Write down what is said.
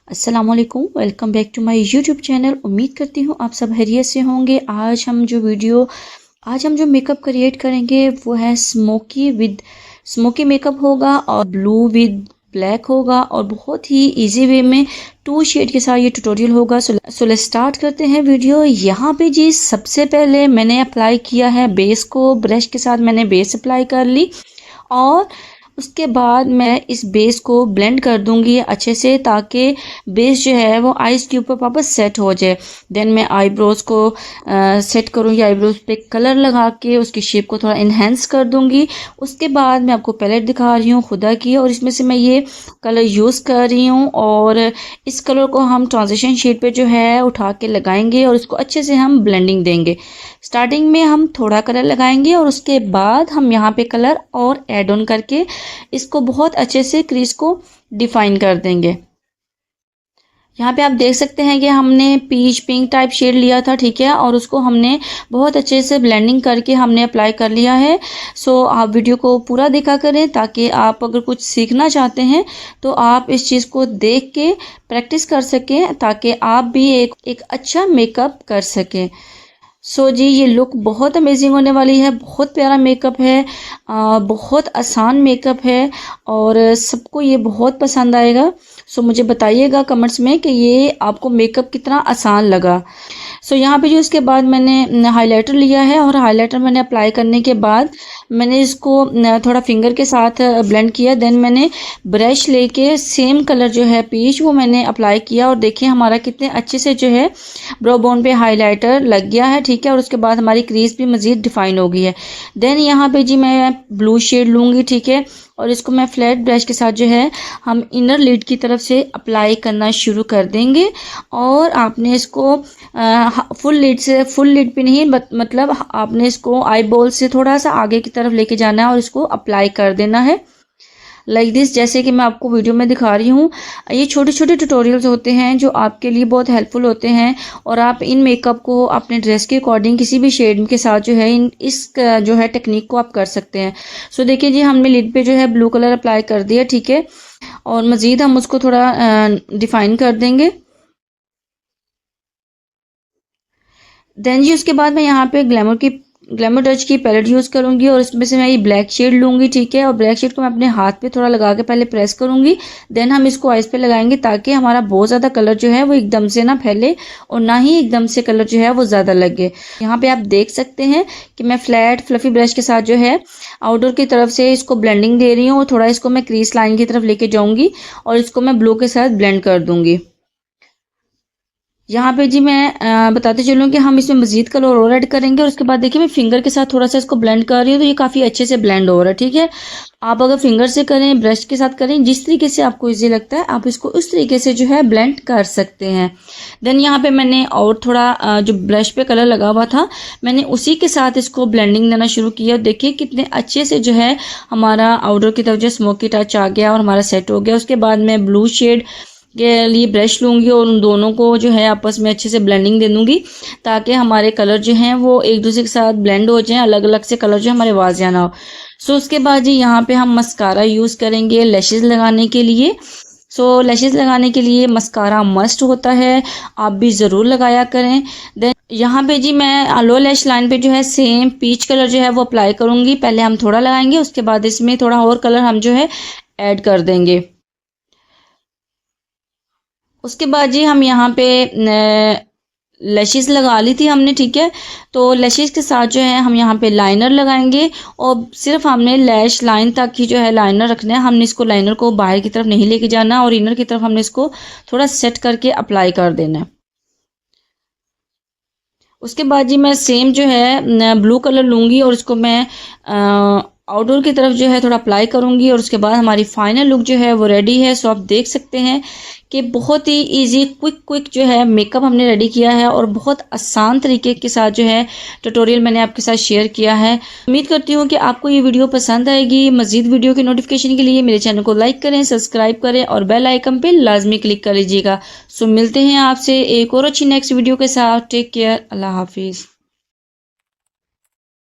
अस्सलामुअलैकुम, welcome back to my YouTube channel. उम्मीद करती हूँ आप सब खैरियत से होंगे। आज हम जो मेकअप क्रिएट करेंगे वो है स्मोकी मेकअप होगा और ब्लू विद ब्लैक होगा और बहुत ही इजी वे में 2 शेड के साथ ये ट्यूटोरियल होगा। सो लेट्स स्टार्ट करते हैं वीडियो। यहाँ पे जी सबसे पहले मैंने अप्लाई किया है बेस को। ब्रश के साथ मैंने बेस अप्लाई कर ली और उसके बाद मैं इस बेस को ब्लेंड कर दूंगी अच्छे से, ताकि बेस जो है वो आईज के ऊपर वापस सेट हो जाए। देन मैं आईब्रोज को सेट करूंगी, आईब्रोज पे कलर लगा के उसकी शेप को थोड़ा इन्हेंस कर दूंगी। उसके बाद मैं आपको पैलेट दिखा रही हूँ खुदा की, और इसमें से मैं ये कलर यूज़ कर रही हूँ और इस कलर को हम ट्रांजिशन शेड पे जो है उठा के लगाएंगे और इसको अच्छे से हम ब्लेंडिंग देंगे। स्टार्टिंग में हम थोड़ा कलर लगाएंगे और उसके बाद हम यहाँ पे कलर और ऐड ऑन करके इसको बहुत अच्छे से क्रीज को डिफाइन कर देंगे। यहाँ पे आप देख सकते हैं कि हमने पीच पिंक टाइप शेड लिया था, ठीक है, और उसको हमने बहुत अच्छे से ब्लेंडिंग करके हमने अप्लाई कर लिया है। सो आप वीडियो को पूरा देखा करें, ताकि आप अगर कुछ सीखना चाहते हैं तो आप इस चीज़ को देख के प्रैक्टिस कर सकें, ताकि आप भी एक अच्छा मेकअप कर सकें। सो जी ये लुक बहुत अमेजिंग होने वाली है। बहुत प्यारा मेकअप है, बहुत आसान मेकअप है और सबको ये बहुत पसंद आएगा। सो मुझे बताइएगा कमेंट्स में कि ये आपको मेकअप कितना आसान लगा। सो यहाँ पे जो इसके बाद मैंने हाइलाइटर लिया है और हाइलाइटर मैंने अप्लाई करने के बाद मैंने इसको थोड़ा फिंगर के साथ ब्लेंड किया। देन मैंने ब्रश लेके सेम कलर जो है पीच वो मैंने अप्लाई किया और देखिए हमारा कितने अच्छे से जो है ब्रो बोन पे हाइलाइटर लग गया है, ठीक है, और उसके बाद हमारी क्रीज भी मज़ीद डिफाइन हो गई है। देन यहाँ पे जी मैं ब्लू शेड लूँगी, ठीक है, और इसको मैं फ्लैट ब्रश के साथ जो है हम इनर लिड की तरफ से अप्लाई करना शुरू कर देंगे। और आपने इसको फुल लिड पे नहीं, मतलब आपने इसको आई बॉल से थोड़ा सा आगे की तरफ लेके जाना है और इसको अप्लाई कर देना है लाइक दिस, जैसे कि मैं आपको वीडियो में दिखा रही हूँ। ये छोटे छोटे ट्यूटोरियल्स होते हैं जो आपके लिए बहुत हेल्पफुल होते हैं और आप इन मेकअप को अपने ड्रेस के अकॉर्डिंग किसी भी शेड के साथ जो है इस जो है टेक्निक को आप कर सकते हैं। सो देखिए जी हमने लिड पे जो है ब्लू कलर अप्लाई कर दिया, ठीक है, और मज़ीद हम उसको थोड़ा डिफाइन कर देंगे। देन जी उसके बाद मैं यहाँ पे ग्लैमर टच की पैलेट यूज़ करूँगी और इसमें से मैं ये ब्लैक शेड लूँगी, ठीक है, और ब्लैक शेड को मैं अपने हाथ पे थोड़ा लगा के पहले प्रेस करूँगी। देन हम इसको आइज़ पे लगाएंगे, ताकि हमारा बहुत ज़्यादा कलर जो है वो एकदम से ना फैले और ना ही एकदम से कलर जो है वो ज़्यादा लगे। यहाँ पे आप देख सकते हैं कि मैं फ्लैट फ्लफी ब्रश के साथ जो है आउटडोर की तरफ से इसको ब्लेंडिंग दे रही हूँ और थोड़ा इसको मैं क्रीज लाइन की तरफ लेके जाऊँगी और इसको मैं ब्लू के साथ ब्लेंड कर दूँगी। यहाँ पे जी मैं बताते चलूँ कि हम इसमें मज़ीद कलर और ऐड करेंगे और उसके बाद देखिए मैं फिंगर के साथ थोड़ा सा इसको ब्लेंड कर रही हूँ, तो ये काफ़ी अच्छे से ब्लेंड हो रहा है, ठीक है। आप अगर फिंगर से करें, ब्रश के साथ करें, जिस तरीके से आपको इजी लगता है आप इसको उस तरीके से जो है ब्लेंड कर सकते हैं। देन यहाँ पे मैंने और थोड़ा जो ब्रश पे कलर लगा हुआ था मैंने उसी के साथ इसको ब्लेंडिंग देना शुरू किया। देखिए कितने अच्छे से जो है हमारा आउटडोर की तरफ जो स्मोकी टच आ गया और हमारा सेट हो गया। उसके बाद मैं ब्लू शेड के लिए ब्रश लूँगी और उन दोनों को जो है आपस में अच्छे से ब्लेंडिंग दे दूँगी, ताकि हमारे कलर जो हैं वो एक दूसरे के साथ ब्लेंड हो जाएं, अलग अलग से कलर जो हमारे वाज़िया ना हो। सो उसके बाद जी यहाँ पे हम मस्कारा यूज़ करेंगे लैशेज़ लगाने के लिए। सो लैशेज़ लगाने के लिए मस्कारा मस्ट होता है, आप भी ज़रूर लगाया करें। देन यहाँ पे जी मैं लो लैश लाइन पे जो है सेम पीच कलर जो है वो अप्लाई करूँगी। पहले हम थोड़ा लगाएंगे, उसके बाद इसमें थोड़ा और कलर हम जो है ऐड कर देंगे। उसके बाद जी हम यहाँ पे लैशेस लगा ली थी हमने, ठीक है, तो लैशेस के साथ जो है हम यहाँ पे लाइनर लगाएंगे और सिर्फ हमने लैश लाइन तक ही जो है लाइनर रखना है। हमने इसको लाइनर को बाहर की तरफ नहीं लेके जाना और इनर की तरफ हमने इसको थोड़ा सेट करके अप्लाई कर देना है। उसके बाद जी मैं सेम जो है ब्लू कलर लूँगी और इसको मैं आउटडोर की तरफ जो है थोड़ा अप्लाई करूँगी और उसके बाद हमारी फाइनल लुक जो है वो रेडी है। सो आप देख सकते हैं कि बहुत ही इजी क्विक जो है मेकअप हमने रेडी किया है और बहुत आसान तरीके के साथ जो है ट्यूटोरियल मैंने आपके साथ शेयर किया है। उम्मीद करती हूँ कि आपको ये वीडियो पसंद आएगी। मज़ीद वीडियो की नोटिफिकेशन के लिए मेरे चैनल को लाइक करें, सब्सक्राइब करें और बेल आइकन पे लाजमी क्लिक कर लीजिएगा। सो मिलते हैं आपसे एक और अच्छी नेक्स्ट वीडियो के साथ। टेक केयर, अल्लाह हाफिज़।